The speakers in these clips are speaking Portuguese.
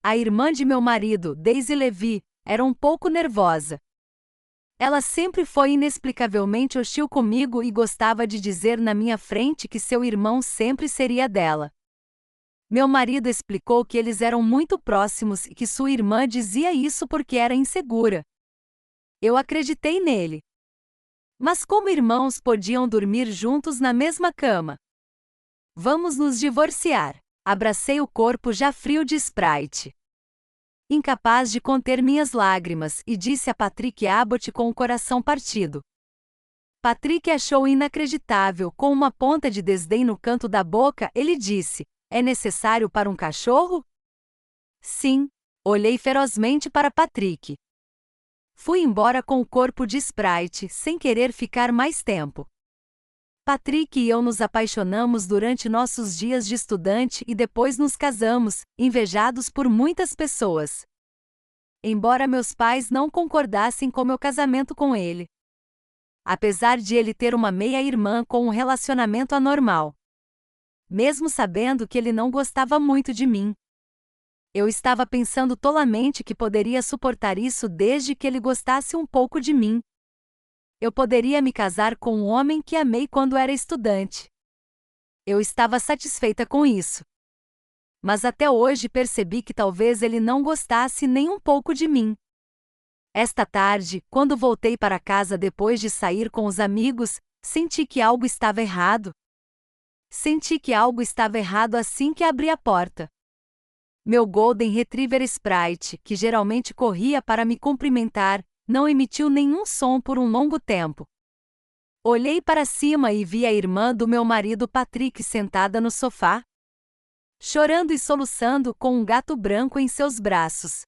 A irmã de meu marido, Daisy Levy, era um pouco nervosa. Ela sempre foi inexplicavelmente hostil comigo e gostava de dizer na minha frente que seu irmão sempre seria dela. Meu marido explicou que eles eram muito próximos e que sua irmã dizia isso porque era insegura. Eu acreditei nele. Mas como irmãos podiam dormir juntos na mesma cama? Vamos nos divorciar. Abracei o corpo já frio de Sprite. Incapaz de conter minhas lágrimas, e disse a Patrick Abbott com o coração partido. Patrick achou inacreditável, com uma ponta de desdém no canto da boca, ele disse: "É necessário para um cachorro?" Sim. Olhei ferozmente para Patrick. Fui embora com o corpo de Sprite, sem querer ficar mais tempo. Patrick e eu nos apaixonamos durante nossos dias de estudante e depois nos casamos, invejados por muitas pessoas. Embora meus pais não concordassem com meu casamento com ele. Apesar de ele ter uma meia-irmã com um relacionamento anormal. Mesmo sabendo que ele não gostava muito de mim. Eu estava pensando tolamente que poderia suportar isso desde que ele gostasse um pouco de mim. Eu poderia me casar com um homem que amei quando era estudante. Eu estava satisfeita com isso. Mas até hoje percebi que talvez ele não gostasse nem um pouco de mim. Esta tarde, quando voltei para casa depois de sair com os amigos, senti que algo estava errado. Senti que algo estava errado assim que abri a porta. Meu Golden Retriever Sprite, que geralmente corria para me cumprimentar, não emitiu nenhum som por um longo tempo. Olhei para cima e vi a irmã do meu marido Patrick sentada no sofá, chorando e soluçando com um gato branco em seus braços.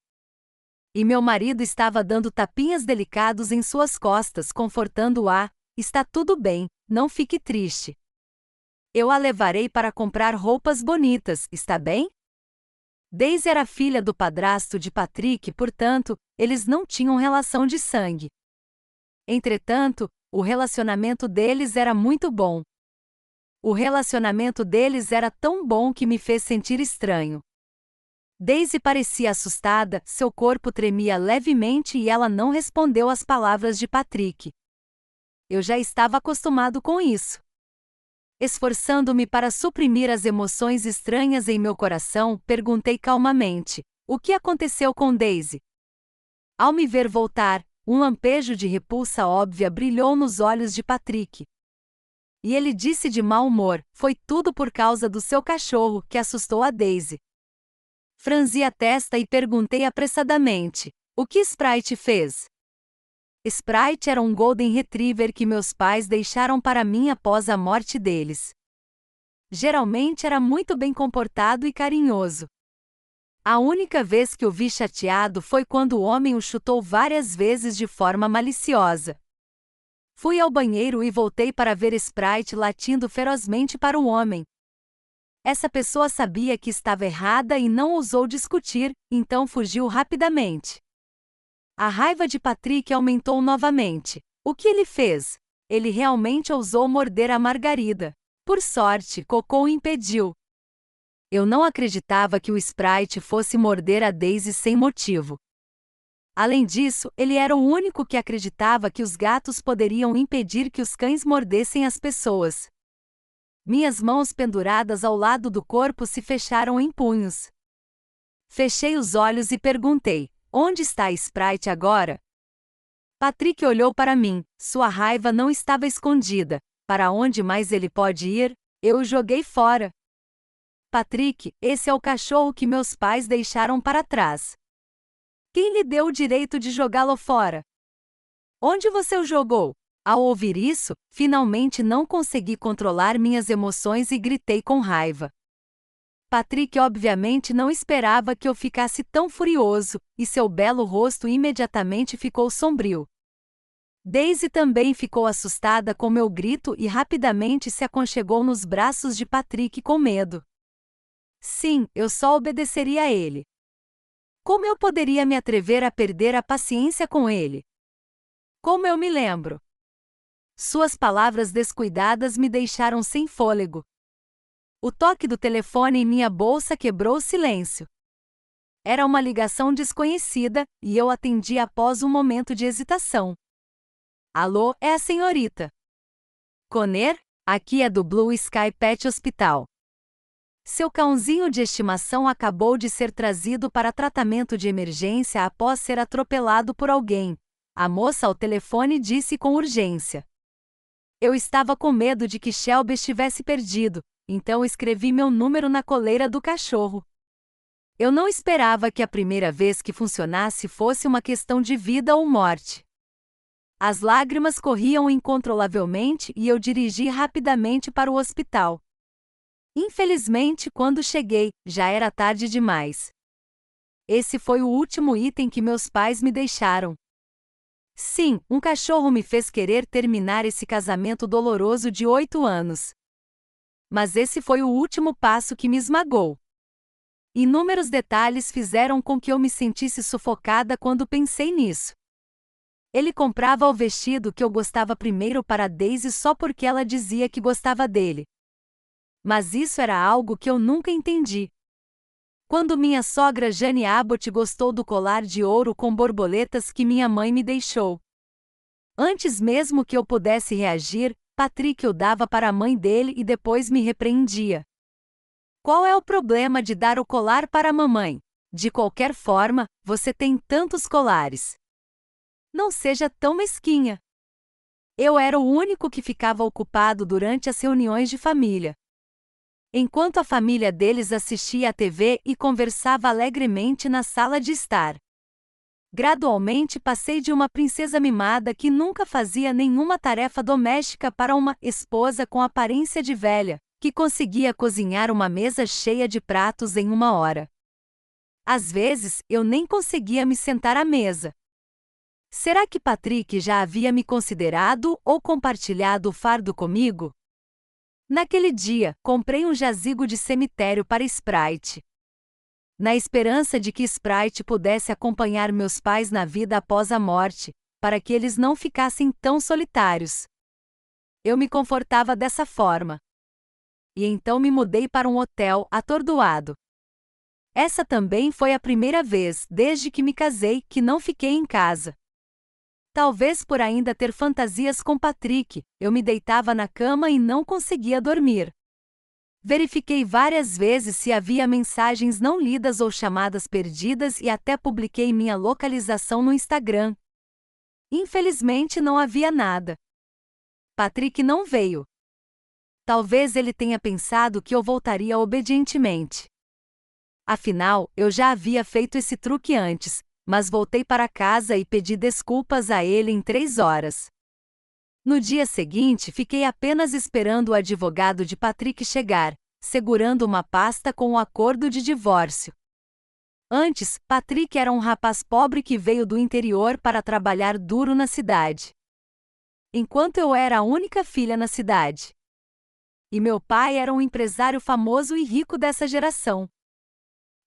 E meu marido estava dando tapinhas delicados em suas costas, confortando-a: "Está tudo bem, não fique triste. Eu a levarei para comprar roupas bonitas, está bem?" Daisy era filha do padrasto de Patrick, portanto, eles não tinham relação de sangue. Entretanto, o relacionamento deles era muito bom. O relacionamento deles era tão bom que me fez sentir estranho. Daisy parecia assustada, seu corpo tremia levemente e ela não respondeu às palavras de Patrick. Eu já estava acostumado com isso. Esforçando-me para suprimir as emoções estranhas em meu coração, perguntei calmamente: "O que aconteceu com Daisy?" Ao me ver voltar, um lampejo de repulsa óbvia brilhou nos olhos de Patrick. E ele disse de mau humor: "Foi tudo por causa do seu cachorro, que assustou a Daisy." Franzi a testa e perguntei apressadamente: "O que Sprite fez?" Sprite era um Golden Retriever que meus pais deixaram para mim após a morte deles. Geralmente era muito bem comportado e carinhoso. A única vez que o vi chateado foi quando o homem o chutou várias vezes de forma maliciosa. Fui ao banheiro e voltei para ver Sprite latindo ferozmente para o homem. Essa pessoa sabia que estava errada e não ousou discutir, então fugiu rapidamente. A raiva de Patrick aumentou novamente. O que ele fez? Ele realmente ousou morder a Margarida. Por sorte, Cocô o impediu. Eu não acreditava que o Sprite fosse morder a Daisy sem motivo. Além disso, ele era o único que acreditava que os gatos poderiam impedir que os cães mordessem as pessoas. Minhas mãos penduradas ao lado do corpo se fecharam em punhos. Fechei os olhos e perguntei: "Onde está Sprite agora?" Patrick olhou para mim. Sua raiva não estava escondida. Para onde mais ele pode ir? Eu o joguei fora. Patrick, esse é o cachorro que meus pais deixaram para trás. Quem lhe deu o direito de jogá-lo fora? Onde você o jogou? Ao ouvir isso, finalmente não consegui controlar minhas emoções e gritei com raiva. Patrick obviamente não esperava que eu ficasse tão furioso, e seu belo rosto imediatamente ficou sombrio. Daisy também ficou assustada com meu grito e rapidamente se aconchegou nos braços de Patrick com medo. Sim, eu só obedeceria a ele. Como eu poderia me atrever a perder a paciência com ele? Como eu me lembro? Suas palavras descuidadas me deixaram sem fôlego. O toque do telefone em minha bolsa quebrou o silêncio. Era uma ligação desconhecida, e eu atendi após um momento de hesitação. Alô, é a senhorita Conner? Aqui é do Blue Sky Pet Hospital. Seu cãozinho de estimação acabou de ser trazido para tratamento de emergência após ser atropelado por alguém. A moça ao telefone disse com urgência. Eu estava com medo de que Shelby estivesse perdido, então escrevi meu número na coleira do cachorro. Eu não esperava que a primeira vez que funcionasse fosse uma questão de vida ou morte. As lágrimas corriam incontrolavelmente e eu dirigi rapidamente para o hospital. Infelizmente, quando cheguei, já era tarde demais. Esse foi o último item que meus pais me deixaram. Sim, um cachorro me fez querer terminar esse casamento doloroso de 8 anos. Mas esse foi o último passo que me esmagou. Inúmeros detalhes fizeram com que eu me sentisse sufocada quando pensei nisso. Ele comprava o vestido que eu gostava primeiro para Daisy só porque ela dizia que gostava dele. Mas isso era algo que eu nunca entendi. Quando minha sogra Jane Abbott gostou do colar de ouro com borboletas que minha mãe me deixou. Antes mesmo que eu pudesse reagir, Patrick o dava para a mãe dele e depois me repreendia. Qual é o problema de dar o colar para a mamãe? De qualquer forma, você tem tantos colares. Não seja tão mesquinha. Eu era o único que ficava ocupado durante as reuniões de família. Enquanto a família deles assistia à TV e conversava alegremente na sala de estar. Gradualmente passei de uma princesa mimada que nunca fazia nenhuma tarefa doméstica para uma esposa com aparência de velha, que conseguia cozinhar uma mesa cheia de pratos em 1 hora. Às vezes, eu nem conseguia me sentar à mesa. Será que Patrick já havia me considerado ou compartilhado o fardo comigo? Naquele dia, comprei um jazigo de cemitério para Sprite. Na esperança de que Sprite pudesse acompanhar meus pais na vida após a morte, para que eles não ficassem tão solitários. Eu me confortava dessa forma. E então me mudei para um hotel, atordoado. Essa também foi a primeira vez, desde que me casei, que não fiquei em casa. Talvez por ainda ter fantasias com Patrick, eu me deitava na cama e não conseguia dormir. Verifiquei várias vezes se havia mensagens não lidas ou chamadas perdidas e até publiquei minha localização no Instagram. Infelizmente não havia nada. Patrick não veio. Talvez ele tenha pensado que eu voltaria obedientemente. Afinal, eu já havia feito esse truque antes, mas voltei para casa e pedi desculpas a ele em 3 horas. No dia seguinte, fiquei apenas esperando o advogado de Patrick chegar, segurando uma pasta com o acordo de divórcio. Antes, Patrick era um rapaz pobre que veio do interior para trabalhar duro na cidade. Enquanto eu era a única filha na cidade. E meu pai era um empresário famoso e rico dessa geração.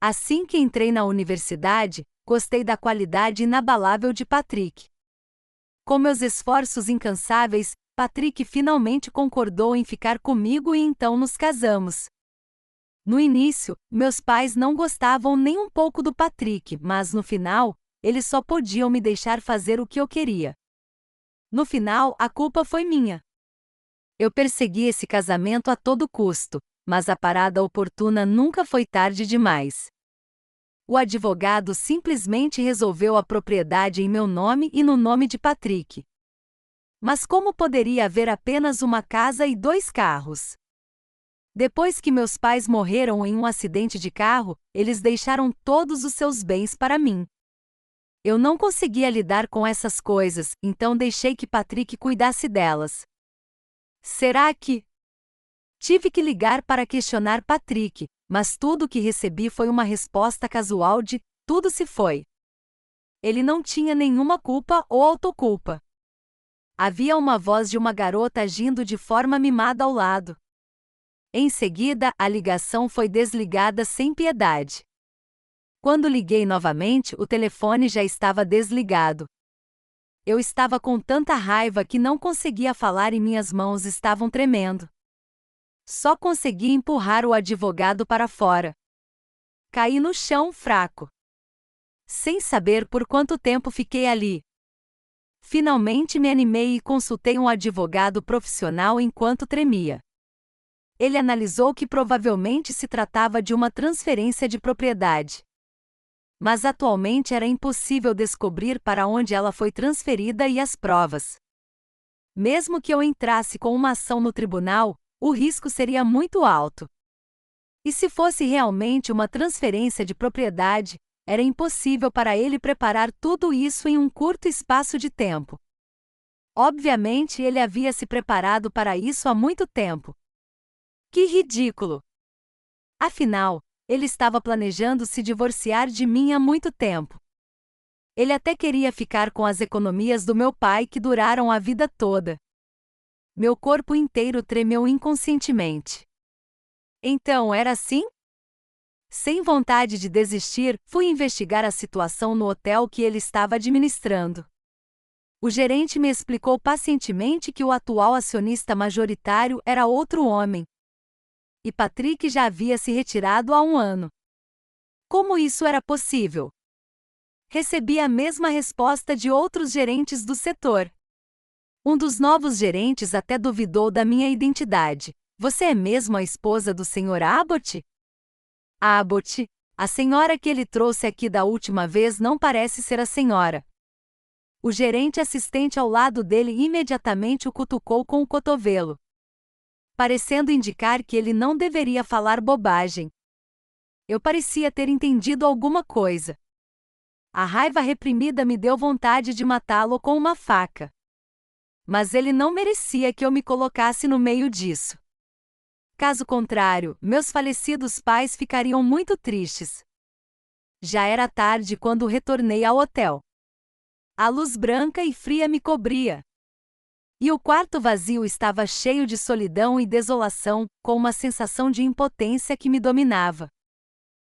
Assim que entrei na universidade, gostei da qualidade inabalável de Patrick. Com meus esforços incansáveis, Patrick finalmente concordou em ficar comigo e então nos casamos. No início, meus pais não gostavam nem um pouco do Patrick, mas no final, eles só podiam me deixar fazer o que eu queria. No final, a culpa foi minha. Eu persegui esse casamento a todo custo, mas a parada oportuna nunca foi tarde demais. O advogado simplesmente resolveu a propriedade em meu nome e no nome de Patrick. Mas como poderia haver apenas uma casa e 2 carros? Depois que meus pais morreram em um acidente de carro, eles deixaram todos os seus bens para mim. Eu não conseguia lidar com essas coisas, então deixei que Patrick cuidasse delas. Será que... Tive que ligar para questionar Patrick, mas tudo o que recebi foi uma resposta casual de tudo se foi. Ele não tinha nenhuma culpa ou autoculpa. Havia uma voz de uma garota agindo de forma mimada ao lado. Em seguida, a ligação foi desligada sem piedade. Quando liguei novamente, o telefone já estava desligado. Eu estava com tanta raiva que não conseguia falar e minhas mãos estavam tremendo. Só consegui empurrar o advogado para fora. Caí no chão fraco. sem saber por quanto tempo fiquei ali. Finalmente me animei e consultei um advogado profissional enquanto tremia. Ele analisou que provavelmente se tratava de uma transferência de propriedade. Mas atualmente era impossível descobrir para onde ela foi transferida e as provas. Mesmo que eu entrasse com uma ação no tribunal, o risco seria muito alto. E se fosse realmente uma transferência de propriedade, era impossível para ele preparar tudo isso em um curto espaço de tempo. Obviamente, ele havia se preparado para isso há muito tempo. Que ridículo! Afinal, ele estava planejando se divorciar de mim há muito tempo. Ele até queria ficar com as economias do meu pai que duraram a vida toda. Meu corpo inteiro tremeu inconscientemente. Então era assim? Sem vontade de desistir, fui investigar a situação no hotel que ele estava administrando. O gerente me explicou pacientemente que o atual acionista majoritário era outro homem. E Patrick já havia se retirado há um ano. Como isso era possível? Recebi a mesma resposta de outros gerentes do setor. Um dos novos gerentes até duvidou da minha identidade. Você é mesmo a esposa do Sr. Abbott? Abbott, a senhora que ele trouxe aqui da última vez não parece ser a senhora. O gerente assistente ao lado dele imediatamente o cutucou com o cotovelo, parecendo indicar que ele não deveria falar bobagem. Eu parecia ter entendido alguma coisa. A raiva reprimida me deu vontade de matá-lo com uma faca. Mas ele não merecia que eu me colocasse no meio disso. Caso contrário, meus falecidos pais ficariam muito tristes. Já era tarde quando retornei ao hotel. A luz branca e fria me cobria. E o quarto vazio estava cheio de solidão e desolação, com uma sensação de impotência que me dominava.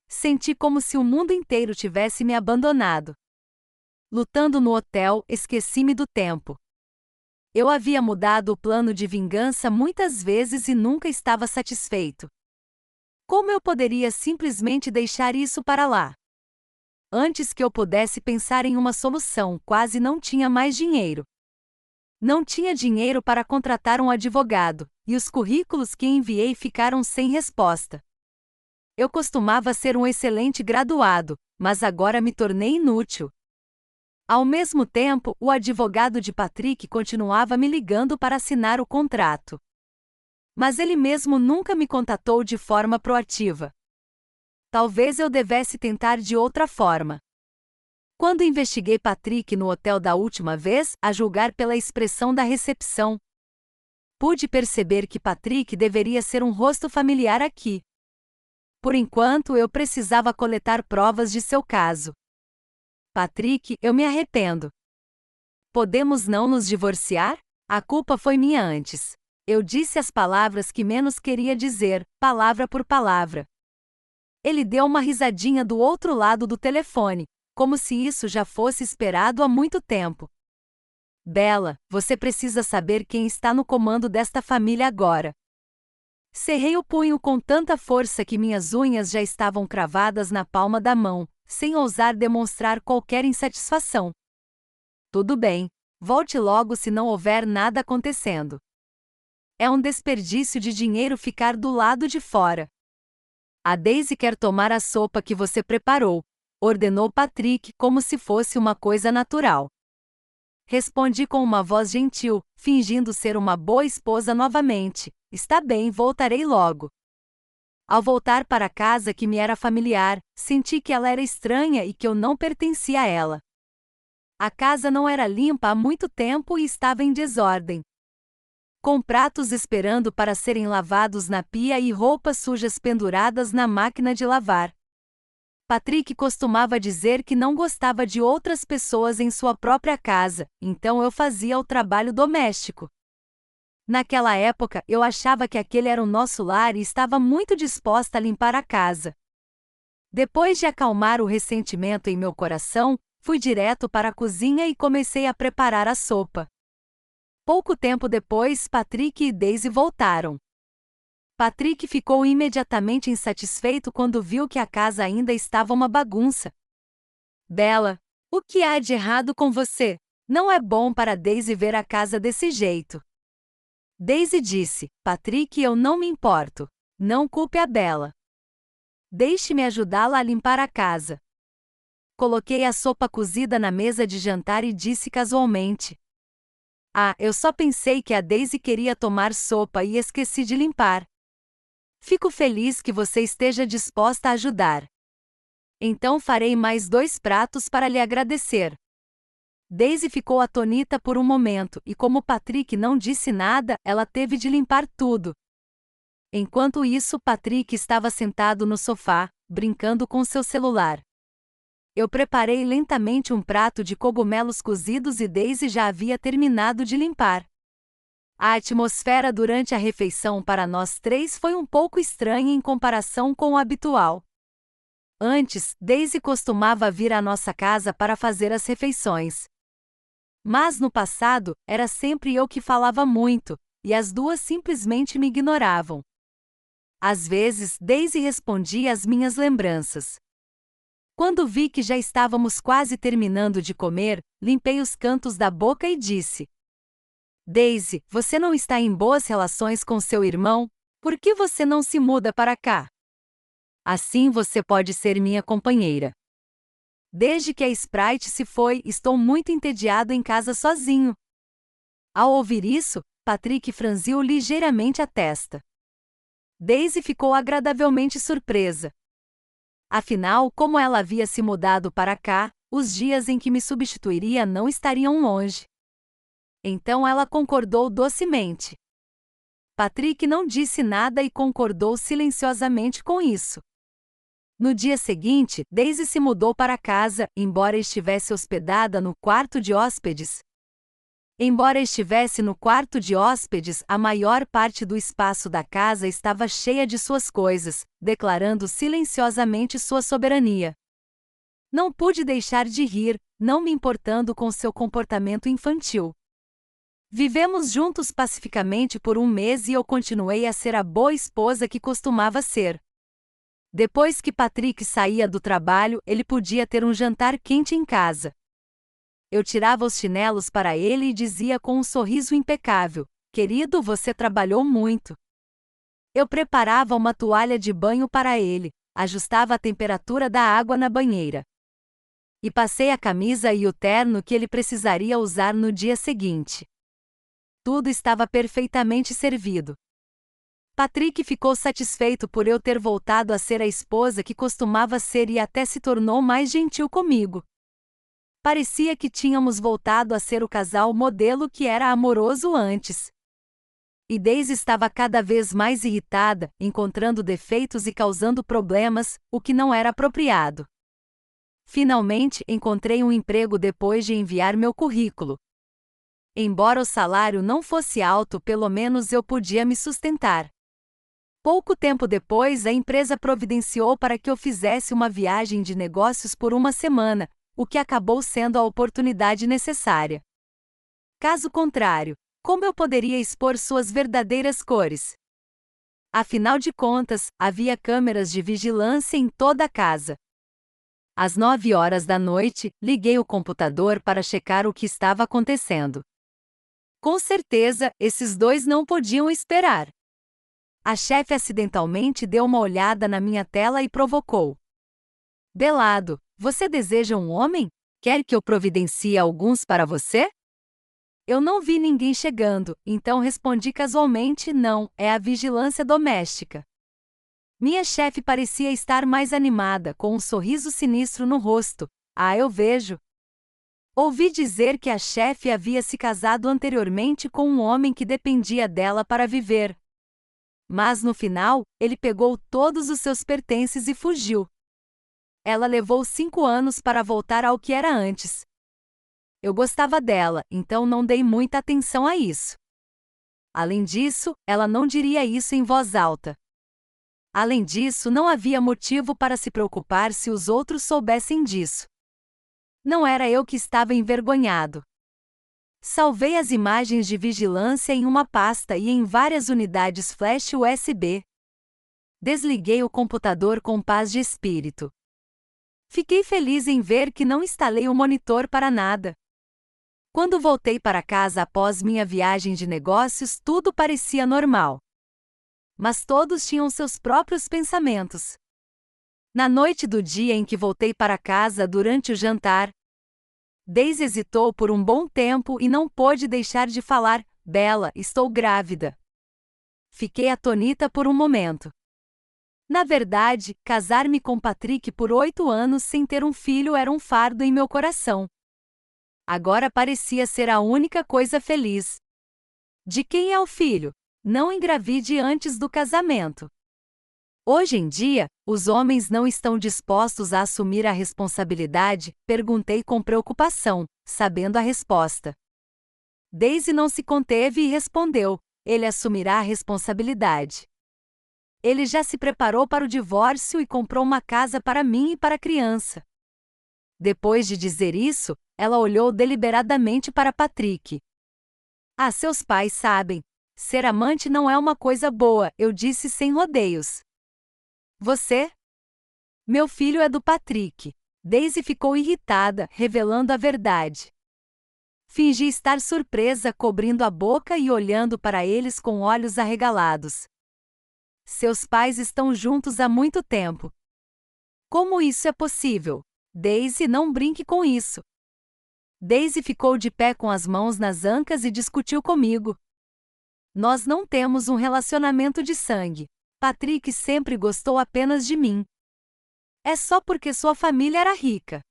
Senti como se o mundo inteiro tivesse me abandonado. Lutando no hotel, esqueci-me do tempo. Eu havia mudado o plano de vingança muitas vezes e nunca estava satisfeito. Como eu poderia simplesmente deixar isso para lá? Antes que eu pudesse pensar em uma solução, quase não tinha mais dinheiro. Não tinha dinheiro para contratar um advogado, e os currículos que enviei ficaram sem resposta. Eu costumava ser um excelente graduado, mas agora me tornei inútil. Ao mesmo tempo, o advogado de Patrick continuava me ligando para assinar o contrato. Mas ele mesmo nunca me contatou de forma proativa. Talvez eu devesse tentar de outra forma. Quando investiguei Patrick no hotel da última vez, a julgar pela expressão da recepção, pude perceber que Patrick deveria ser um rosto familiar aqui. Por enquanto, eu precisava coletar provas de seu caso. Patrick, eu me arrependo. Podemos não nos divorciar? A culpa foi minha antes. Eu disse as palavras que menos queria dizer, palavra por palavra. Ele deu uma risadinha do outro lado do telefone, como se isso já fosse esperado há muito tempo. Bella, você precisa saber quem está no comando desta família agora. Cerrei o punho com tanta força que minhas unhas já estavam cravadas na palma da mão, sem ousar demonstrar qualquer insatisfação. Tudo bem, volte logo se não houver nada acontecendo. É um desperdício de dinheiro ficar do lado de fora. A Daisy quer tomar a sopa que você preparou, ordenou Patrick como se fosse uma coisa natural. Respondi com uma voz gentil, fingindo ser uma boa esposa novamente. Está bem, voltarei logo. Ao voltar para a casa que me era familiar, senti que ela era estranha e que eu não pertencia a ela. A casa não era limpa há muito tempo e estava em desordem. Com pratos esperando para serem lavados na pia e roupas sujas penduradas na máquina de lavar. Patrick costumava dizer que não gostava de outras pessoas em sua própria casa, então eu fazia o trabalho doméstico. Naquela época, eu achava que aquele era o nosso lar e estava muito disposta a limpar a casa. Depois de acalmar o ressentimento em meu coração, fui direto para a cozinha e comecei a preparar a sopa. Pouco tempo depois, Patrick e Daisy voltaram. Patrick ficou imediatamente insatisfeito quando viu que a casa ainda estava uma bagunça. Bella, o que há de errado com você? Não é bom para Daisy ver a casa desse jeito. Daisy disse: Patrick, eu não me importo. Não culpe a Bella. Deixe-me ajudá-la a limpar a casa. Coloquei a sopa cozida na mesa de jantar e disse casualmente: Ah, eu só pensei que a Daisy queria tomar sopa e esqueci de limpar. Fico feliz que você esteja disposta a ajudar. Então farei mais 2 pratos para lhe agradecer. Daisy ficou atônita por um momento e, como Patrick não disse nada, ela teve de limpar tudo. Enquanto isso, Patrick estava sentado no sofá, brincando com seu celular. Eu preparei lentamente um prato de cogumelos cozidos e Daisy já havia terminado de limpar. A atmosfera durante a refeição para nós 3 foi um pouco estranha em comparação com o habitual. Antes, Daisy costumava vir à nossa casa para fazer as refeições. Mas no passado, era sempre eu que falava muito, e as duas simplesmente me ignoravam. Às vezes, Daisy respondia às minhas lembranças. Quando vi que já estávamos quase terminando de comer, limpei os cantos da boca e disse: Daisy, você não está em boas relações com seu irmão? Por que você não se muda para cá? Assim você pode ser minha companheira. Desde que a Sprite se foi, estou muito entediado em casa sozinho. Ao ouvir isso, Patrick franziu ligeiramente a testa. Daisy ficou agradavelmente surpresa. Afinal, como ela havia se mudado para cá, os dias em que me substituiria não estariam longe. Então ela concordou docemente. Patrick não disse nada e concordou silenciosamente com isso. No dia seguinte, Daisy se mudou para casa, embora estivesse hospedada no quarto de hóspedes. Embora estivesse no quarto de hóspedes, a maior parte do espaço da casa estava cheia de suas coisas, declarando silenciosamente sua soberania. Não pude deixar de rir, não me importando com seu comportamento infantil. Vivemos juntos pacificamente por 1 mês e eu continuei a ser a boa esposa que costumava ser. Depois que Patrick saía do trabalho, ele podia ter um jantar quente em casa. Eu tirava os chinelos para ele e dizia com um sorriso impecável: Querido, você trabalhou muito. Eu preparava uma toalha de banho para ele, ajustava a temperatura da água na banheira. E passei a camisa e o terno que ele precisaria usar no dia seguinte. Tudo estava perfeitamente servido. Patrick ficou satisfeito por eu ter voltado a ser a esposa que costumava ser e até se tornou mais gentil comigo. Parecia que tínhamos voltado a ser o casal modelo que era amoroso antes. E Daisy estava cada vez mais irritada, encontrando defeitos e causando problemas, o que não era apropriado. Finalmente, encontrei um emprego depois de enviar meu currículo. Embora o salário não fosse alto, pelo menos eu podia me sustentar. Pouco tempo depois, a empresa providenciou para que eu fizesse uma viagem de negócios por 1 semana, o que acabou sendo a oportunidade necessária. Caso contrário, como eu poderia expor suas verdadeiras cores? Afinal de contas, havia câmeras de vigilância em toda a casa. Às 9 horas da noite, liguei o computador para checar o que estava acontecendo. Com certeza, esses 2 não podiam esperar. A chefe acidentalmente deu uma olhada na minha tela e provocou: Belado, você deseja um homem? Quer que eu providencie alguns para você? Eu não vi ninguém chegando, então respondi casualmente: não, é a vigilância doméstica. Minha chefe parecia estar mais animada, com um sorriso sinistro no rosto. Ah, eu vejo. Ouvi dizer que a chefe havia se casado anteriormente com um homem que dependia dela para viver. Mas no final, ele pegou todos os seus pertences e fugiu. Ela levou 5 anos para voltar ao que era antes. Eu gostava dela, então não dei muita atenção a isso. Além disso, ela não diria isso em voz alta. Além disso, não havia motivo para se preocupar se os outros soubessem disso. Não era eu que estava envergonhado. Salvei as imagens de vigilância em uma pasta e em várias unidades flash USB. Desliguei o computador com paz de espírito. Fiquei feliz em ver que não instalei o monitor para nada. Quando voltei para casa após minha viagem de negócios, tudo parecia normal. Mas todos tinham seus próprios pensamentos. Na noite do dia em que voltei para casa durante o jantar, Daisy hesitou por um bom tempo e não pôde deixar de falar: Bella, estou grávida. Fiquei atônita por um momento. Na verdade, casar-me com Patrick por 8 anos sem ter um filho era um fardo em meu coração. Agora parecia ser a única coisa feliz. De quem é o filho? Não engravide antes do casamento. Hoje em dia, os homens não estão dispostos a assumir a responsabilidade? Perguntei com preocupação, sabendo a resposta. Daisy não se conteve e respondeu: ele assumirá a responsabilidade. Ele já se preparou para o divórcio e comprou uma casa para mim e para a criança. Depois de dizer isso, ela olhou deliberadamente para Patrick. Ah, seus pais sabem. Ser amante não é uma coisa boa, eu disse sem rodeios. Você? Meu filho é do Patrick. Daisy ficou irritada, revelando a verdade. Fingi estar surpresa, cobrindo a boca e olhando para eles com olhos arregalados. Seus pais estão juntos há muito tempo. Como isso é possível? Daisy, não brinque com isso. Daisy ficou de pé com as mãos nas ancas e discutiu comigo. Nós não temos um relacionamento de sangue. Patrick sempre gostou apenas de mim. É só porque sua família era rica.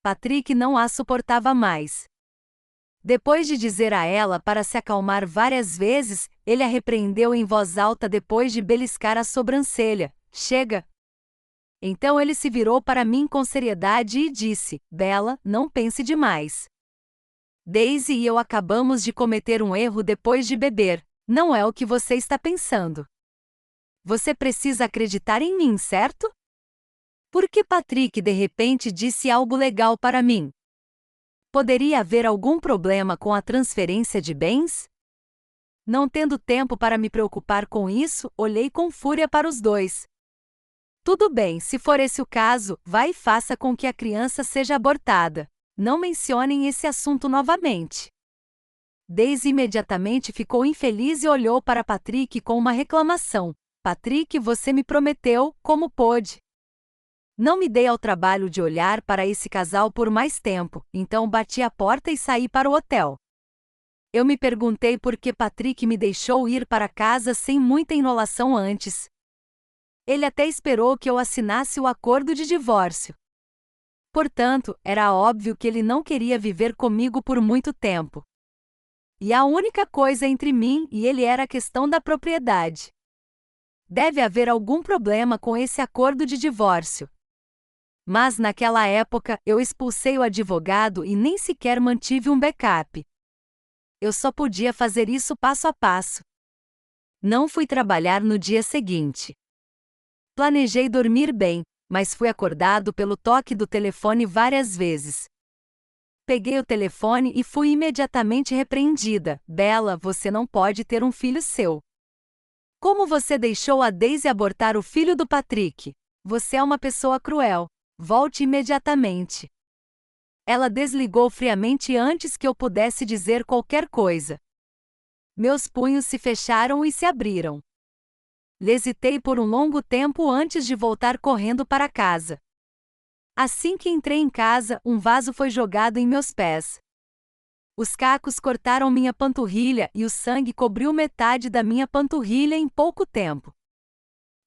Patrick não a suportava mais. Depois de dizer a ela para se acalmar várias vezes, ele a repreendeu em voz alta depois de beliscar a sobrancelha. Chega! Então ele se virou para mim com seriedade e disse: Bella, não pense demais. Daisy e eu acabamos de cometer um erro depois de beber. Não é o que você está pensando. Você precisa acreditar em mim, certo? Por que Patrick de repente disse algo legal para mim? Poderia haver algum problema com a transferência de bens? Não tendo tempo para me preocupar com isso, olhei com fúria para os dois. Tudo bem, se for esse o caso, vá e faça com que a criança seja abortada. Não mencionem esse assunto novamente. Daisy imediatamente ficou infeliz e olhou para Patrick com uma reclamação. Patrick, você me prometeu, como pôde? Não me dei ao trabalho de olhar para esse casal por mais tempo, então bati a porta e saí para o hotel. Eu me perguntei por que Patrick me deixou ir para casa sem muita enrolação antes. Ele até esperou que eu assinasse o acordo de divórcio. Portanto, era óbvio que ele não queria viver comigo por muito tempo. E a única coisa entre mim e ele era a questão da propriedade. Deve haver algum problema com esse acordo de divórcio. Mas naquela época, eu expulsei o advogado e nem sequer mantive um backup. Eu só podia fazer isso passo a passo. Não fui trabalhar no dia seguinte. Planejei dormir bem, mas fui acordado pelo toque do telefone várias vezes. Peguei o telefone e fui imediatamente repreendida. Bella, você não pode ter um filho seu. Como você deixou a Daisy abortar o filho do Patrick? Você é uma pessoa cruel. Volte imediatamente. Ela desligou friamente antes que eu pudesse dizer qualquer coisa. Meus punhos se fecharam e se abriram. Hesitei por um longo tempo antes de voltar correndo para casa. Assim que entrei em casa, um vaso foi jogado em meus pés. Os cacos cortaram minha panturrilha e o sangue cobriu metade da minha panturrilha em pouco tempo.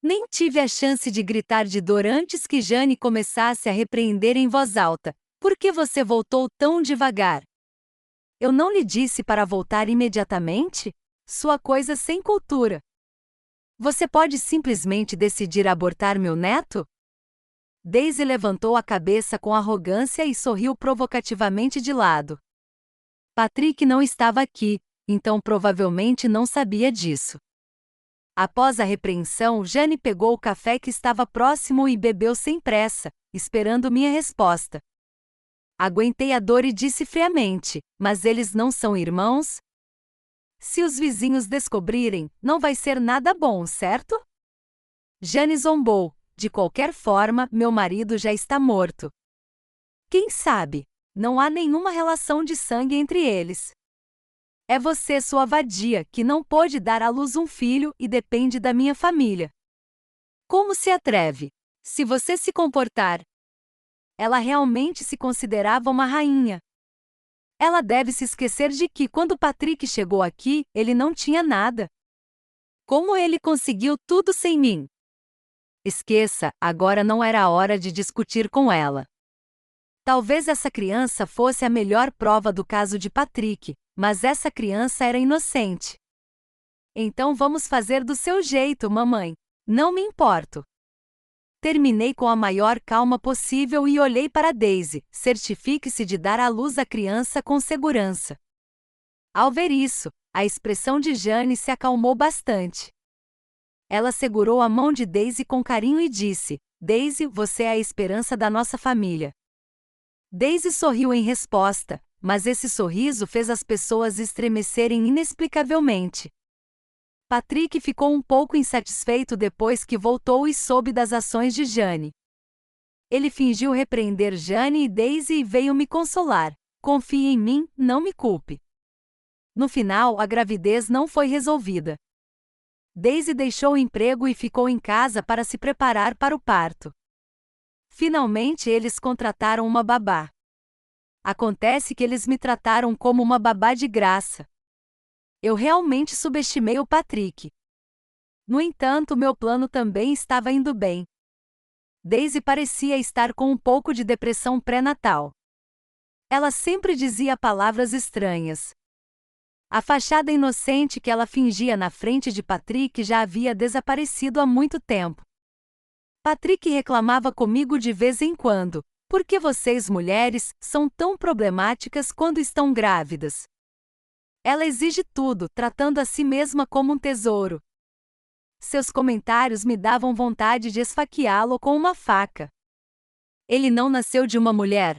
Nem tive a chance de gritar de dor antes que Jane começasse a repreender em voz alta. Por que você voltou tão devagar? Eu não lhe disse para voltar imediatamente? Sua coisa sem cultura. Você pode simplesmente decidir abortar meu neto? Daisy levantou a cabeça com arrogância e sorriu provocativamente de lado. Patrick não estava aqui, então provavelmente não sabia disso. Após a repreensão, Jane pegou o café que estava próximo e bebeu sem pressa, esperando minha resposta. Aguentei a dor e disse friamente: mas eles não são irmãos? Se os vizinhos descobrirem, não vai ser nada bom, certo? Jane zombou: De qualquer forma, meu marido já está morto. Quem sabe? Não há nenhuma relação de sangue entre eles. É você, sua vadia, que não pôde dar à luz um filho e depende da minha família. Como se atreve? Se você se comportar. Ela realmente se considerava uma rainha. Ela deve se esquecer de que, quando Patrick chegou aqui, ele não tinha nada. Como ele conseguiu tudo sem mim? Esqueça, agora não era a hora de discutir com ela. Talvez essa criança fosse a melhor prova do caso de Patrick, mas essa criança era inocente. Então vamos fazer do seu jeito, mamãe. Não me importo. Terminei com a maior calma possível e olhei para Daisy. Certifique-se de dar à luz a criança com segurança. Ao ver isso, a expressão de Jane se acalmou bastante. Ela segurou a mão de Daisy com carinho e disse: Daisy, você é a esperança da nossa família. Daisy sorriu em resposta, mas esse sorriso fez as pessoas estremecerem inexplicavelmente. Patrick ficou um pouco insatisfeito depois que voltou e soube das ações de Jane. Ele fingiu repreender Jane e Daisy e veio me consolar. Confie em mim, não me culpe. No final, a gravidez não foi resolvida. Daisy deixou o emprego e ficou em casa para se preparar para o parto. Finalmente eles contrataram uma babá. Acontece que eles me trataram como uma babá de graça. Eu realmente subestimei o Patrick. No entanto, meu plano também estava indo bem. Daisy parecia estar com um pouco de depressão pré-natal. Ela sempre dizia palavras estranhas. A fachada inocente que ela fingia na frente de Patrick já havia desaparecido há muito tempo. Patrick reclamava comigo de vez em quando: por que vocês mulheres são tão problemáticas quando estão grávidas? Ela exige tudo, tratando a si mesma como um tesouro. Seus comentários me davam vontade de esfaqueá-lo com uma faca. Ele não nasceu de uma mulher?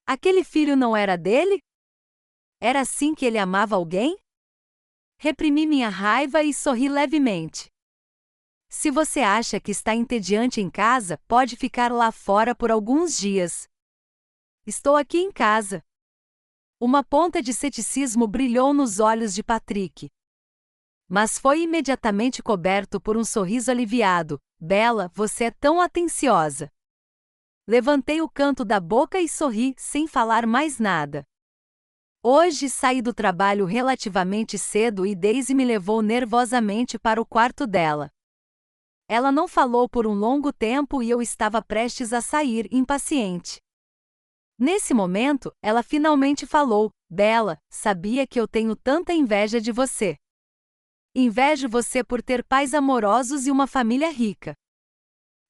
Aquele filho não era dele? Era assim que ele amava alguém? Reprimi minha raiva e sorri levemente. Se você acha que está entediante em casa, pode ficar lá fora por alguns dias. Estou aqui em casa. Uma ponta de ceticismo brilhou nos olhos de Patrick. Mas foi imediatamente coberto por um sorriso aliviado. Bella, você é tão atenciosa. Levantei o canto da boca e sorri, sem falar mais nada. Hoje saí do trabalho relativamente cedo e Daisy me levou nervosamente para o quarto dela. Ela não falou por um longo tempo e eu estava prestes a sair, impaciente. Nesse momento, ela finalmente falou: Bella, sabia que eu tenho tanta inveja de você. Invejo você por ter pais amorosos e uma família rica.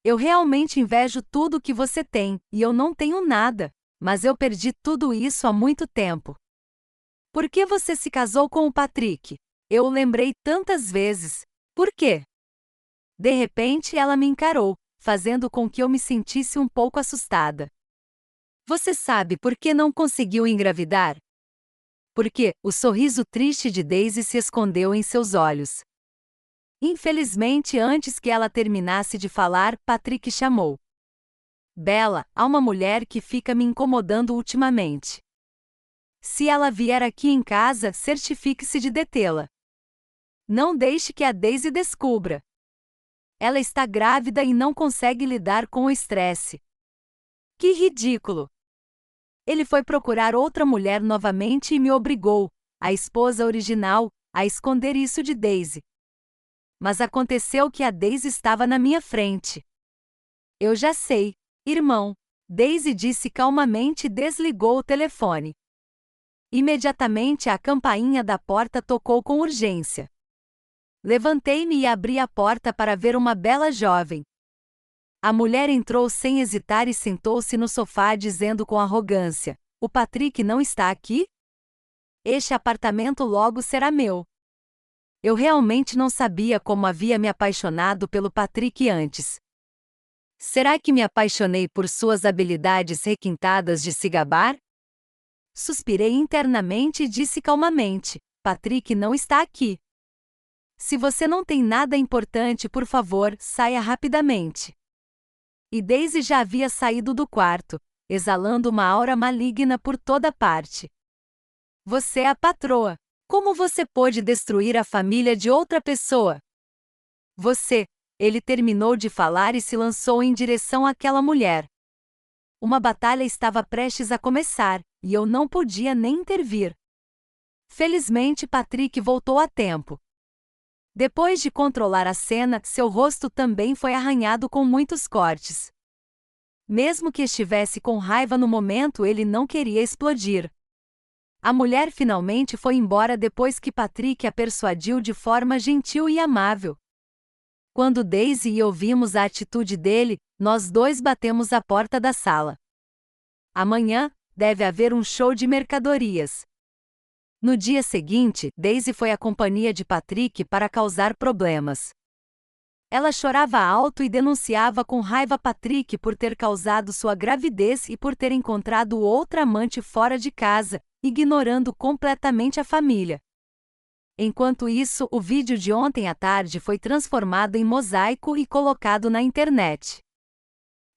Eu realmente invejo tudo o que você tem, e eu não tenho nada, mas eu perdi tudo isso há muito tempo. Por que você se casou com o Patrick? Eu o lembrei tantas vezes. Por quê? De repente ela me encarou, fazendo com que eu me sentisse um pouco assustada. Você sabe por que não conseguiu engravidar? Porque o sorriso triste de Daisy se escondeu em seus olhos. Infelizmente, antes que ela terminasse de falar, Patrick chamou. Bella, há uma mulher que fica me incomodando ultimamente. Se ela vier aqui em casa, certifique-se de detê-la. Não deixe que a Daisy descubra. Ela está grávida e não consegue lidar com o estresse. Que ridículo! Ele foi procurar outra mulher novamente e me obrigou, a esposa original, a esconder isso de Daisy. Mas aconteceu que a Daisy estava na minha frente. Eu já sei, irmão, Daisy disse calmamente e desligou o telefone. Imediatamente a campainha da porta tocou com urgência. Levantei-me e abri a porta para ver uma bela jovem. A mulher entrou sem hesitar e sentou-se no sofá dizendo com arrogância: O Patrick não está aqui? Este apartamento logo será meu. Eu realmente não sabia como havia me apaixonado pelo Patrick antes. Será que me apaixonei por suas habilidades requintadas de se gabar? Suspirei internamente e disse calmamente: Patrick não está aqui. Se você não tem nada importante, por favor, saia rapidamente. E Daisy já havia saído do quarto, exalando uma aura maligna por toda parte. Você é a patroa. Como você pôde destruir a família de outra pessoa? Você. Ele terminou de falar e se lançou em direção àquela mulher. Uma batalha estava prestes a começar, e eu não podia nem intervir. Felizmente Patrick voltou a tempo. Depois de controlar a cena, seu rosto também foi arranhado com muitos cortes. Mesmo que estivesse com raiva no momento, ele não queria explodir. A mulher finalmente foi embora depois que Patrick a persuadiu de forma gentil e amável. Quando Daisy e eu vimos a atitude dele, nós dois batemos a porta da sala. Amanhã, deve haver um show de mercadorias. No dia seguinte, Daisy foi à companhia de Patrick para causar problemas. Ela chorava alto e denunciava com raiva Patrick por ter causado sua gravidez e por ter encontrado outra amante fora de casa, ignorando completamente a família. Enquanto isso, o vídeo de ontem à tarde foi transformado em mosaico e colocado na internet.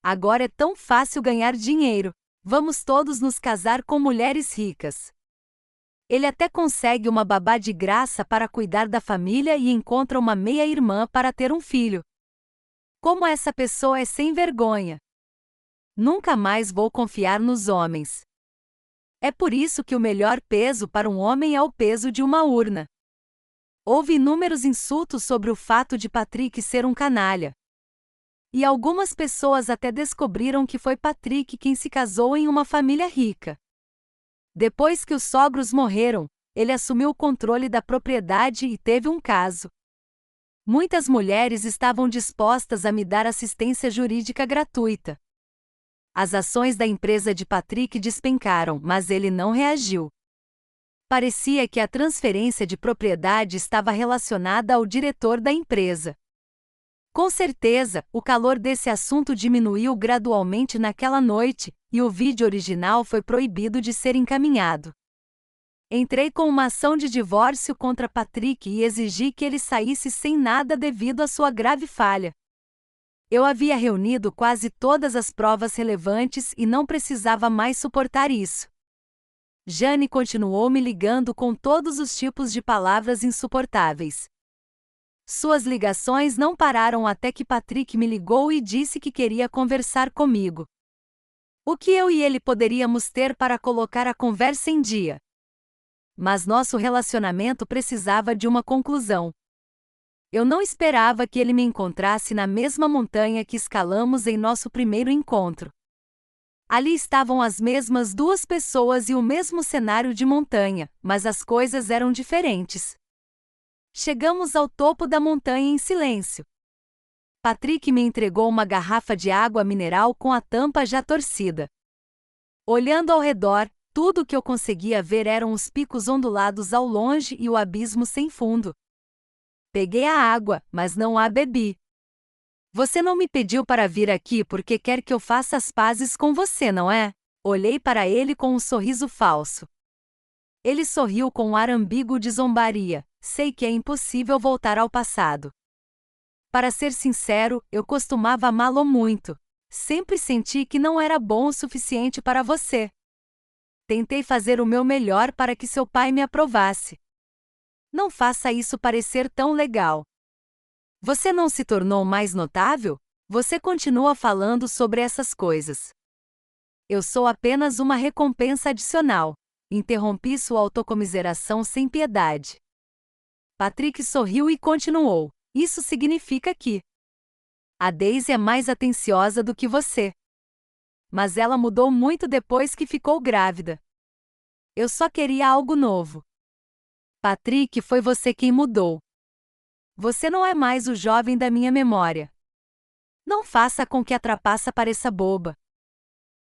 Agora é tão fácil ganhar dinheiro. Vamos todos nos casar com mulheres ricas. Ele até consegue uma babá de graça para cuidar da família e encontra uma meia-irmã para ter um filho. Como essa pessoa é sem vergonha! Nunca mais vou confiar nos homens. É por isso que o melhor peso para um homem é o peso de uma urna. Houve inúmeros insultos sobre o fato de Patrick ser um canalha. E algumas pessoas até descobriram que foi Patrick quem se casou em uma família rica. Depois que os sogros morreram, ele assumiu o controle da propriedade e teve um caso. Muitas mulheres estavam dispostas a me dar assistência jurídica gratuita. As ações da empresa de Patrick despencaram, mas ele não reagiu. Parecia que a transferência de propriedade estava relacionada ao diretor da empresa. Com certeza, o calor desse assunto diminuiu gradualmente naquela noite, e o vídeo original foi proibido de ser encaminhado. Entrei com uma ação de divórcio contra Patrick e exigi que ele saísse sem nada devido à sua grave falha. Eu havia reunido quase todas as provas relevantes e não precisava mais suportar isso. Jane continuou me ligando com todos os tipos de palavras insuportáveis. Suas ligações não pararam até que Patrick me ligou e disse que queria conversar comigo. O que eu e ele poderíamos ter para colocar a conversa em dia? Mas nosso relacionamento precisava de uma conclusão. Eu não esperava que ele me encontrasse na mesma montanha que escalamos em nosso primeiro encontro. Ali estavam as mesmas duas pessoas e o mesmo cenário de montanha, mas as coisas eram diferentes. Chegamos ao topo da montanha em silêncio. Patrick me entregou uma garrafa de água mineral com a tampa já torcida. Olhando ao redor, tudo o que eu conseguia ver eram os picos ondulados ao longe e o abismo sem fundo. Peguei a água, mas não a bebi. Você não me pediu para vir aqui porque quer que eu faça as pazes com você, não é? Olhei para ele com um sorriso falso. Ele sorriu com um ar ambíguo de zombaria. Sei que é impossível voltar ao passado. Para ser sincero, eu costumava amá-lo muito. Sempre senti que não era bom o suficiente para você. Tentei fazer o meu melhor para que seu pai me aprovasse. Não faça isso parecer tão legal. Você não se tornou mais notável? Você continua falando sobre essas coisas. Eu sou apenas uma recompensa adicional. Interrompi sua autocomiseração sem piedade. Patrick sorriu e continuou. Isso significa que a Daisy é mais atenciosa do que você. Mas ela mudou muito depois que ficou grávida. Eu só queria algo novo. Patrick, foi você quem mudou. Você não é mais o jovem da minha memória. Não faça com que a trapaça pareça boba.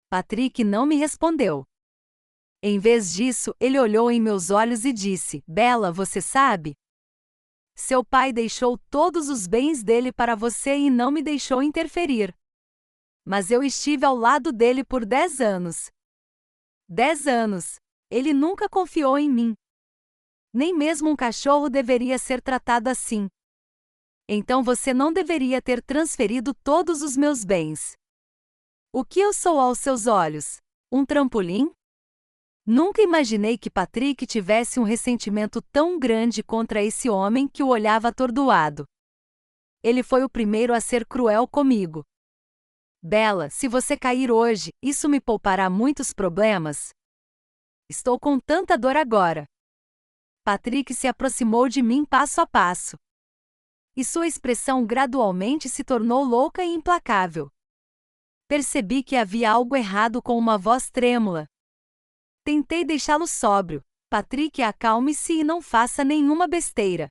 Patrick não me respondeu. Em vez disso, ele olhou em meus olhos e disse: Bella, você sabe? Seu pai deixou todos os bens dele para você e não me deixou interferir. Mas eu estive ao lado dele por 10 anos. 10 anos. Ele nunca confiou em mim. Nem mesmo um cachorro deveria ser tratado assim. Então você não deveria ter transferido todos os meus bens. O que eu sou aos seus olhos? Um trampolim? Nunca imaginei que Patrick tivesse um ressentimento tão grande contra esse homem que o olhava atordoado. Ele foi o primeiro a ser cruel comigo. Bella, se você cair hoje, isso me poupará muitos problemas. Estou com tanta dor agora. Patrick se aproximou de mim passo a passo. E sua expressão gradualmente se tornou louca e implacável. Percebi que havia algo errado com uma voz trêmula. Tentei deixá-lo sóbrio. Patrick, acalme-se e não faça nenhuma besteira.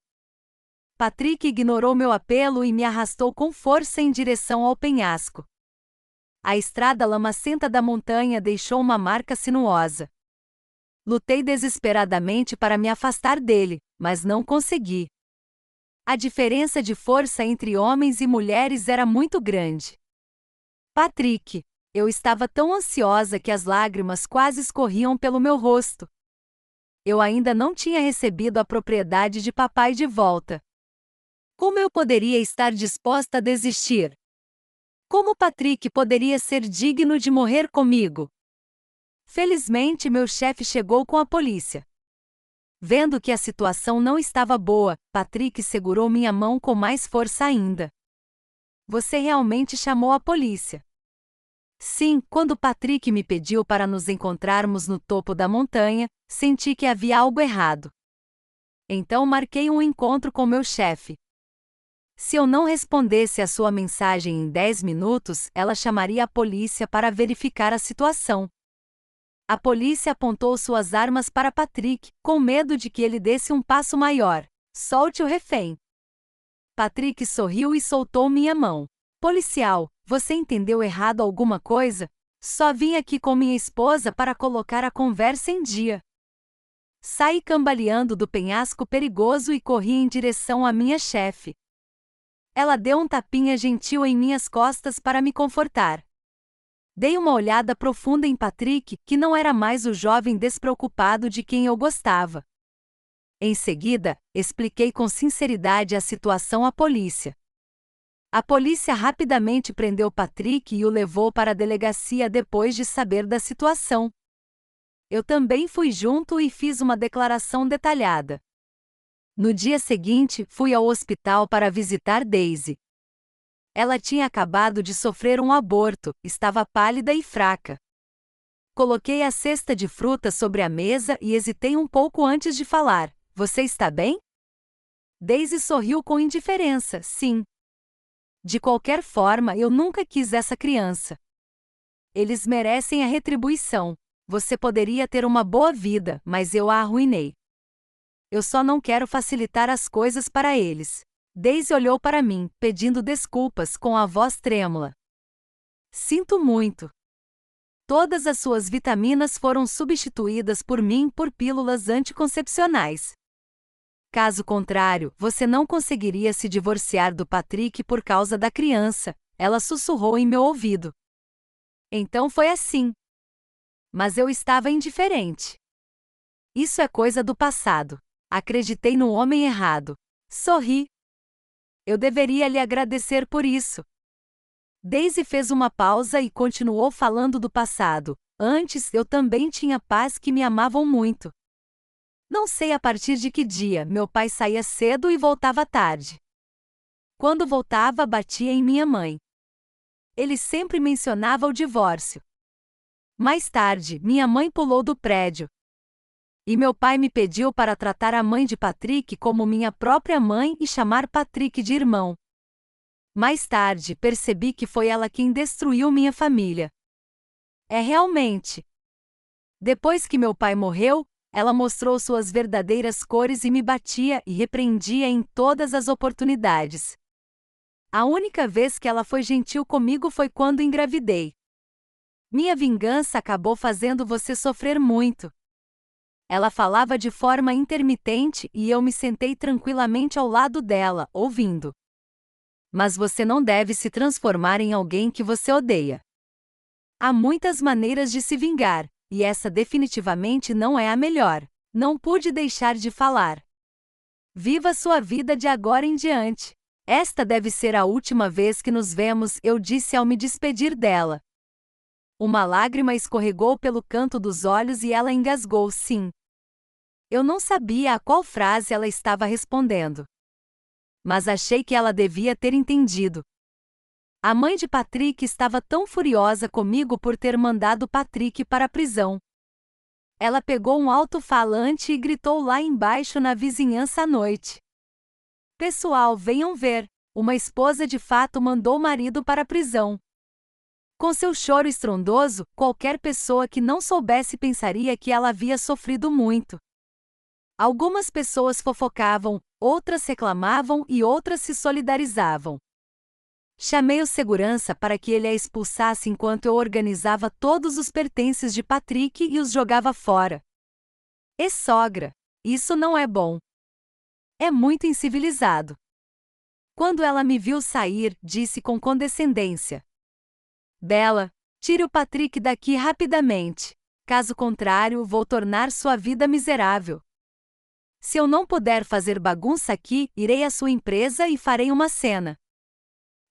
Patrick ignorou meu apelo e me arrastou com força em direção ao penhasco. A estrada lamacenta da montanha deixou uma marca sinuosa. Lutei desesperadamente para me afastar dele, mas não consegui. A diferença de força entre homens e mulheres era muito grande. Patrick, eu estava tão ansiosa que as lágrimas quase escorriam pelo meu rosto. Eu ainda não tinha recebido a propriedade de papai de volta. Como eu poderia estar disposta a desistir? Como Patrick poderia ser digno de morrer comigo? Felizmente, meu chefe chegou com a polícia. Vendo que a situação não estava boa, Patrick segurou minha mão com mais força ainda. Você realmente chamou a polícia? Sim, quando Patrick me pediu para nos encontrarmos no topo da montanha, senti que havia algo errado. Então marquei um encontro com meu chefe. Se eu não respondesse a sua mensagem em 10 minutos, ela chamaria a polícia para verificar a situação. A polícia apontou suas armas para Patrick, com medo de que ele desse um passo maior. Solte o refém. Patrick sorriu e soltou minha mão. Policial, você entendeu errado alguma coisa? Só vim aqui com minha esposa para colocar a conversa em dia. Saí cambaleando do penhasco perigoso e corri em direção à minha chefe. Ela deu um tapinha gentil em minhas costas para me confortar. Dei uma olhada profunda em Patrick, que não era mais o jovem despreocupado de quem eu gostava. Em seguida, expliquei com sinceridade a situação à polícia. A polícia rapidamente prendeu Patrick e o levou para a delegacia depois de saber da situação. Eu também fui junto e fiz uma declaração detalhada. No dia seguinte, fui ao hospital para visitar Daisy. Ela tinha acabado de sofrer um aborto, estava pálida e fraca. Coloquei a cesta de frutas sobre a mesa e hesitei um pouco antes de falar. Você está bem? Daisy sorriu com indiferença. Sim. De qualquer forma, eu nunca quis essa criança. Eles merecem a retribuição. Você poderia ter uma boa vida, mas eu a arruinei. Eu só não quero facilitar as coisas para eles. Daisy olhou para mim, pedindo desculpas com a voz trêmula. Sinto muito. Todas as suas vitaminas foram substituídas por mim por pílulas anticoncepcionais. Caso contrário, você não conseguiria se divorciar do Patrick por causa da criança, ela sussurrou em meu ouvido. Então foi assim. Mas eu estava indiferente. Isso é coisa do passado. Acreditei no homem errado. Sorri. Eu deveria lhe agradecer por isso. Daisy fez uma pausa e continuou falando do passado. Antes, eu também tinha pais que me amavam muito. Não sei a partir de que dia, meu pai saía cedo e voltava tarde. Quando voltava, batia em minha mãe. Ele sempre mencionava o divórcio. Mais tarde, minha mãe pulou do prédio. E meu pai me pediu para tratar a mãe de Patrick como minha própria mãe e chamar Patrick de irmão. Mais tarde, percebi que foi ela quem destruiu minha família. É realmente. Depois que meu pai morreu, ela mostrou suas verdadeiras cores e me batia e repreendia em todas as oportunidades. A única vez que ela foi gentil comigo foi quando engravidei. Minha vingança acabou fazendo você sofrer muito. Ela falava de forma intermitente e eu me sentei tranquilamente ao lado dela, ouvindo. Mas você não deve se transformar em alguém que você odeia. Há muitas maneiras de se vingar, e essa definitivamente não é a melhor. Não pude deixar de falar. Viva sua vida de agora em diante. Esta deve ser a última vez que nos vemos, eu disse ao me despedir dela. Uma lágrima escorregou pelo canto dos olhos e ela engasgou sim. Eu não sabia a qual frase ela estava respondendo. Mas achei que ela devia ter entendido. A mãe de Patrick estava tão furiosa comigo por ter mandado Patrick para a prisão. Ela pegou um alto-falante e gritou lá embaixo na vizinhança à noite: "Pessoal, venham ver, uma esposa de fato mandou o marido para a prisão." Com seu choro estrondoso, qualquer pessoa que não soubesse pensaria que ela havia sofrido muito. Algumas pessoas fofocavam, outras reclamavam e outras se solidarizavam. Chamei o segurança para que ele a expulsasse enquanto eu organizava todos os pertences de Patrick e os jogava fora. E sogra, isso não é bom. É muito incivilizado. Quando ela me viu sair, disse com condescendência: "Bella, tire o Patrick daqui rapidamente. Caso contrário, vou tornar sua vida miserável. Se eu não puder fazer bagunça aqui, irei à sua empresa e farei uma cena."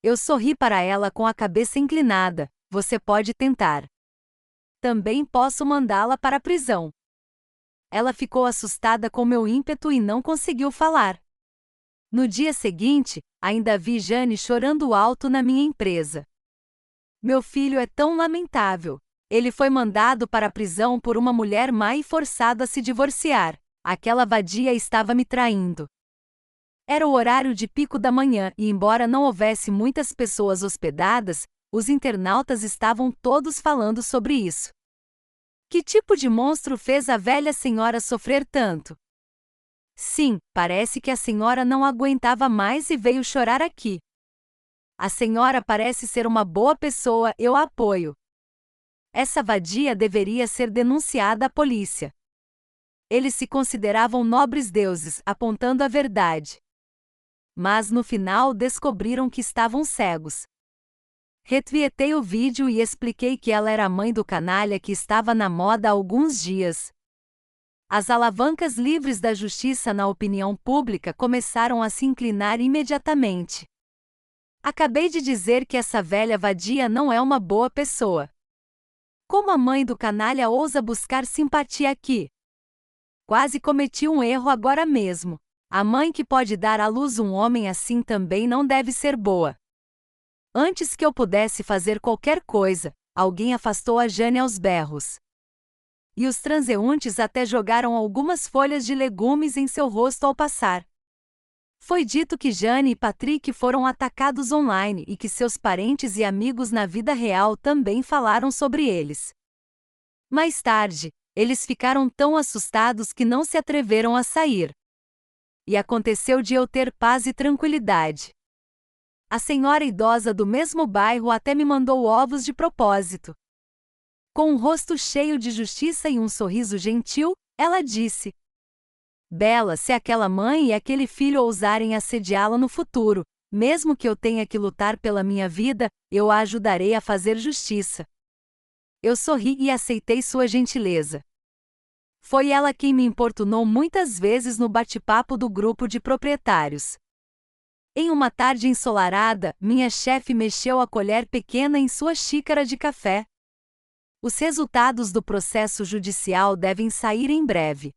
Eu sorri para ela com a cabeça inclinada: "Você pode tentar. Também posso mandá-la para a prisão." Ela ficou assustada com meu ímpeto e não conseguiu falar. No dia seguinte, ainda vi Jane chorando alto na minha empresa. "Meu filho é tão lamentável. Ele foi mandado para a prisão por uma mulher má e forçado a se divorciar. Aquela vadia estava me traindo." Era o horário de pico da manhã e, embora não houvesse muitas pessoas hospedadas, os internautas estavam todos falando sobre isso. Que tipo de monstro fez a velha senhora sofrer tanto? Sim, parece que a senhora não aguentava mais e veio chorar aqui. A senhora parece ser uma boa pessoa, eu a apoio. Essa vadia deveria ser denunciada à polícia. Eles se consideravam nobres deuses, apontando a verdade. Mas no final descobriram que estavam cegos. Retweetei o vídeo e expliquei que ela era a mãe do canalha que estava na moda há alguns dias. As alavancas livres da justiça na opinião pública começaram a se inclinar imediatamente. Acabei de dizer que essa velha vadia não é uma boa pessoa. Como a mãe do canalha ousa buscar simpatia aqui? Quase cometi um erro agora mesmo. A mãe que pode dar à luz um homem assim também não deve ser boa. Antes que eu pudesse fazer qualquer coisa, alguém afastou a Jane aos berros. E os transeuntes até jogaram algumas folhas de legumes em seu rosto ao passar. Foi dito que Jane e Patrick foram atacados online e que seus parentes e amigos na vida real também falaram sobre eles. Mais tarde, eles ficaram tão assustados que não se atreveram a sair. E aconteceu de eu ter paz e tranquilidade. A senhora idosa do mesmo bairro até me mandou ovos de propósito. Com um rosto cheio de justiça e um sorriso gentil, ela disse: "Bella, se aquela mãe e aquele filho ousarem assediá-la no futuro, mesmo que eu tenha que lutar pela minha vida, eu a ajudarei a fazer justiça." Eu sorri e aceitei sua gentileza. Foi ela quem me importunou muitas vezes no bate-papo do grupo de proprietários. Em uma tarde ensolarada, minha chefe mexeu a colher pequena em sua xícara de café. Os resultados do processo judicial devem sair em breve.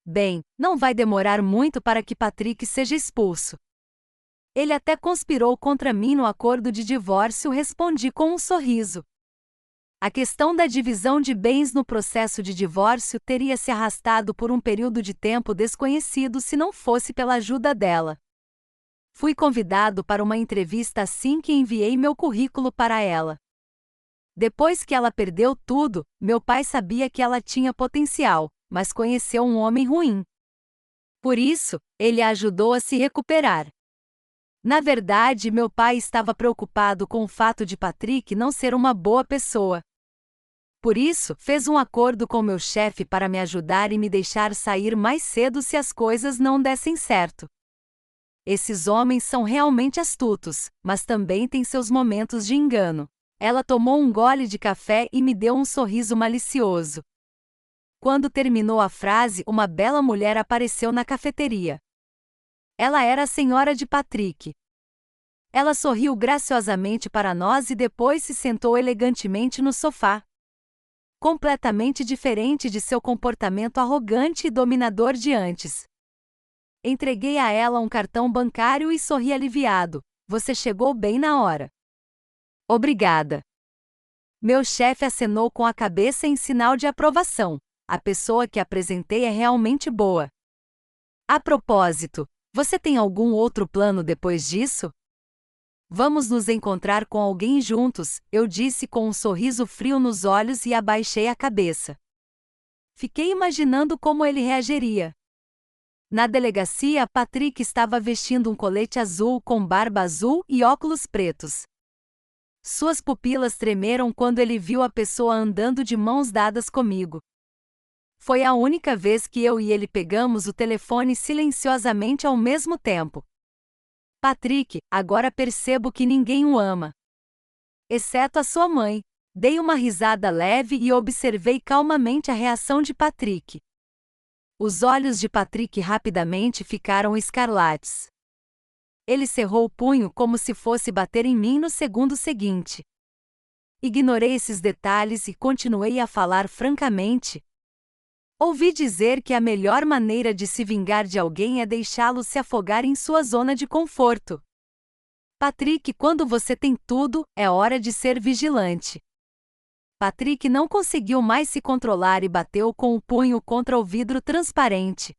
Bem, não vai demorar muito para que Patrick seja expulso. Ele até conspirou contra mim no acordo de divórcio, respondi com um sorriso. A questão da divisão de bens no processo de divórcio teria se arrastado por um período de tempo desconhecido se não fosse pela ajuda dela. Fui convidado para uma entrevista assim que enviei meu currículo para ela. Depois que ela perdeu tudo, meu pai sabia que ela tinha potencial, mas conheceu um homem ruim. Por isso, ele a ajudou a se recuperar. Na verdade, meu pai estava preocupado com o fato de Patrick não ser uma boa pessoa. Por isso, fez um acordo com meu chefe para me ajudar e me deixar sair mais cedo se as coisas não dessem certo. Esses homens são realmente astutos, mas também têm seus momentos de engano. Ela tomou um gole de café e me deu um sorriso malicioso. Quando terminou a frase, uma bela mulher apareceu na cafeteria. Ela era a senhora de Patrick. Ela sorriu graciosamente para nós e depois se sentou elegantemente no sofá. Completamente diferente de seu comportamento arrogante e dominador de antes. Entreguei a ela um cartão bancário e sorri aliviado. Você chegou bem na hora. Obrigada. Meu chefe acenou com a cabeça em sinal de aprovação. A pessoa que apresentei é realmente boa. A propósito, você tem algum outro plano depois disso? Vamos nos encontrar com alguém juntos, eu disse com um sorriso frio nos olhos e abaixei a cabeça. Fiquei imaginando como ele reagiria. Na delegacia, Patrick estava vestindo um colete azul com barba azul e óculos pretos. Suas pupilas tremeram quando ele viu a pessoa andando de mãos dadas comigo. Foi a única vez que eu e ele pegamos o telefone silenciosamente ao mesmo tempo. Patrick, agora percebo que ninguém o ama. Exceto a sua mãe. Dei uma risada leve e observei calmamente a reação de Patrick. Os olhos de Patrick rapidamente ficaram escarlates. Ele cerrou o punho como se fosse bater em mim no segundo seguinte. Ignorei esses detalhes e continuei a falar francamente. Ouvi dizer que a melhor maneira de se vingar de alguém é deixá-lo se afogar em sua zona de conforto. Patrick, quando você tem tudo, é hora de ser vigilante. Patrick não conseguiu mais se controlar e bateu com o punho contra o vidro transparente.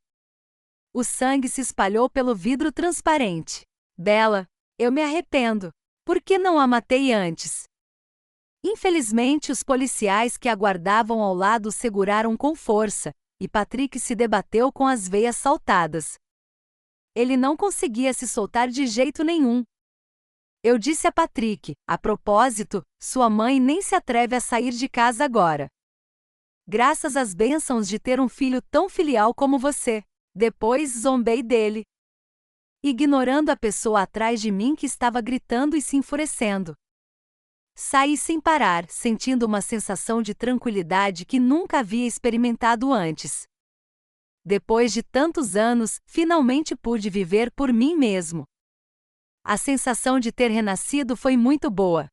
O sangue se espalhou pelo vidro transparente. Bella, eu me arrependo. Por que não a matei antes? Infelizmente, os policiais que aguardavam ao lado o seguraram com força, e Patrick se debateu com as veias saltadas. Ele não conseguia se soltar de jeito nenhum. Eu disse a Patrick, a propósito, sua mãe nem se atreve a sair de casa agora. Graças às bênçãos de ter um filho tão filial como você. Depois zombei dele, ignorando a pessoa atrás de mim que estava gritando e se enfurecendo. Saí sem parar, sentindo uma sensação de tranquilidade que nunca havia experimentado antes. Depois de tantos anos, finalmente pude viver por mim mesmo. A sensação de ter renascido foi muito boa.